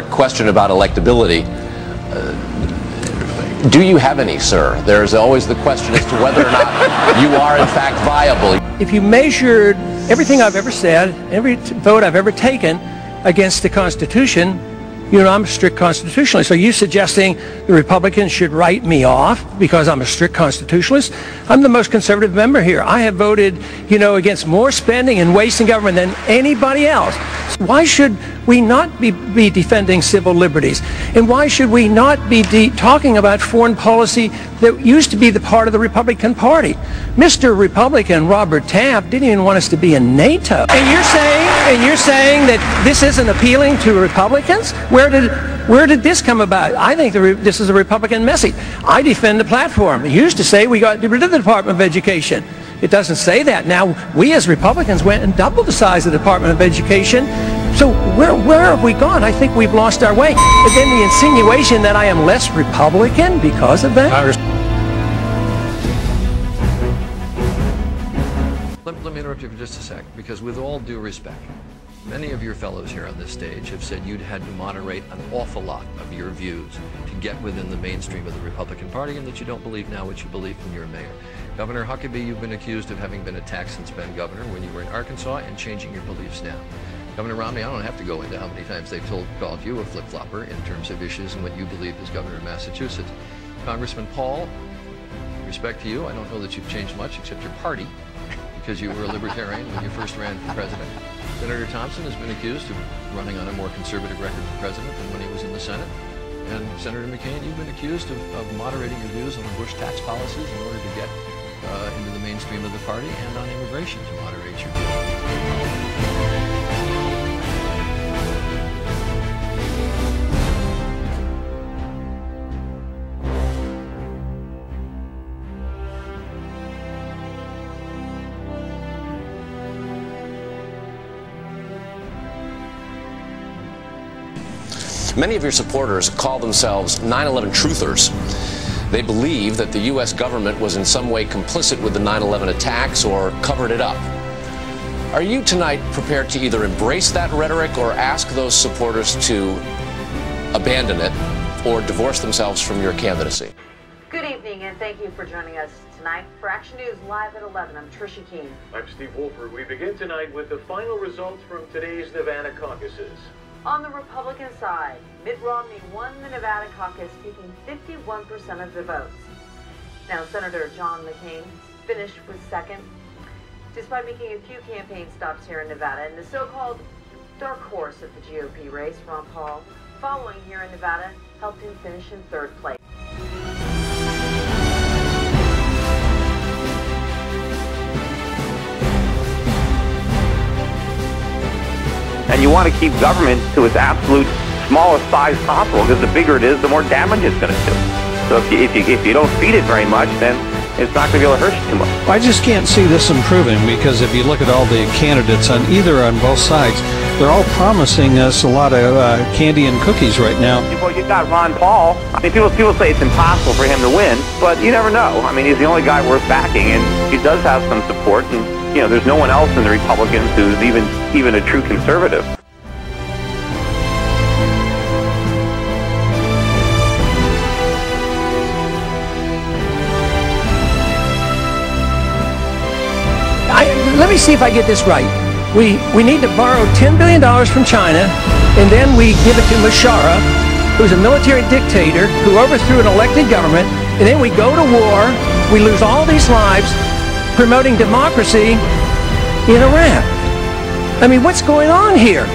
Question about electability. Do you have any, sir? There's always the question as to whether or not you are in fact viable. If you measured everything I've ever said, every vote I've ever taken against the Constitution, you know, I'm a strict constitutionalist. Are you suggesting the Republicans should write me off because I'm a strict constitutionalist? I'm the most conservative member here. I have voted, you know, against more spending and wasting government than anybody else. Why should we not be defending civil liberties? And why should we not be talking about foreign policy that used to be the part of the Republican Party? Mr. Republican Robert Taft didn't even want us to be in NATO. And you're saying that this isn't appealing to Republicans? Where did this come about? I think this is a Republican message. I defend the platform. It used to say we got rid of the Department of Education. It doesn't say that. Now, we as Republicans went and doubled the size of the Department of Education. So where have we gone? I think we've lost our way. But then the insinuation that I am less Republican because of that? Let me interrupt you for just a sec, because with all due respect, many of your fellows here on this stage have said you'd had to moderate an awful lot of your views to get within the mainstream of the Republican Party, and that you don't believe now what you believed when you were mayor. Governor Huckabee, you've been accused of having been a tax and spend governor when you were in Arkansas and changing your beliefs now. Governor Romney, I don't have to go into how many times they've called you a flip-flopper in terms of issues and what you believe as governor of Massachusetts. Congressman Paul, respect to you, I don't know that you've changed much except your party, because you were a libertarian when you first ran for president. Senator Thompson has been accused of running on a more conservative record for president than when he was in the Senate. And Senator McCain, you've been accused of moderating your views on the Bush tax policies in order to get into the mainstream of the party, and on immigration to moderate your views. Many of your supporters call themselves 9/11 truthers. They believe that the U.S. government was in some way complicit with the 9/11 attacks or covered it up. Are you tonight prepared to either embrace that rhetoric or ask those supporters to abandon it or divorce themselves from your candidacy? Good evening, and thank you for joining us tonight for Action News Live at 11. I'm Tricia Keene. I'm Steve Wolford. We begin tonight with the final results from today's Nevada caucuses. On the Republican side, Mitt Romney won the Nevada caucus, taking 51% of the votes. Now, Senator John McCain finished with second, despite making a few campaign stops here in Nevada. And the so-called dark horse of the GOP race, Ron Paul, following here in Nevada, helped him finish in third place. And you want to keep government to its absolute smallest size possible, because the bigger it is, the more damage it's going to do. So if you don't feed it very much, then it's not going to be able to hurt you too much. I just can't see this improving, because if you look at all the candidates on both sides, they're all promising us a lot of candy and cookies right now. Well, you got Ron Paul. I mean, people say it's impossible for him to win, but you never know. I mean, he's the only guy worth backing, and he does have some support. And you know, there's no one else in the Republicans who's even a true conservative. Let me see if I get this right. We need to borrow $10 billion from China, and then we give it to Musharraf, who's a military dictator who overthrew an elected government, and then we go to war, we lose all these lives promoting democracy in Iraq. I mean, what's going on here?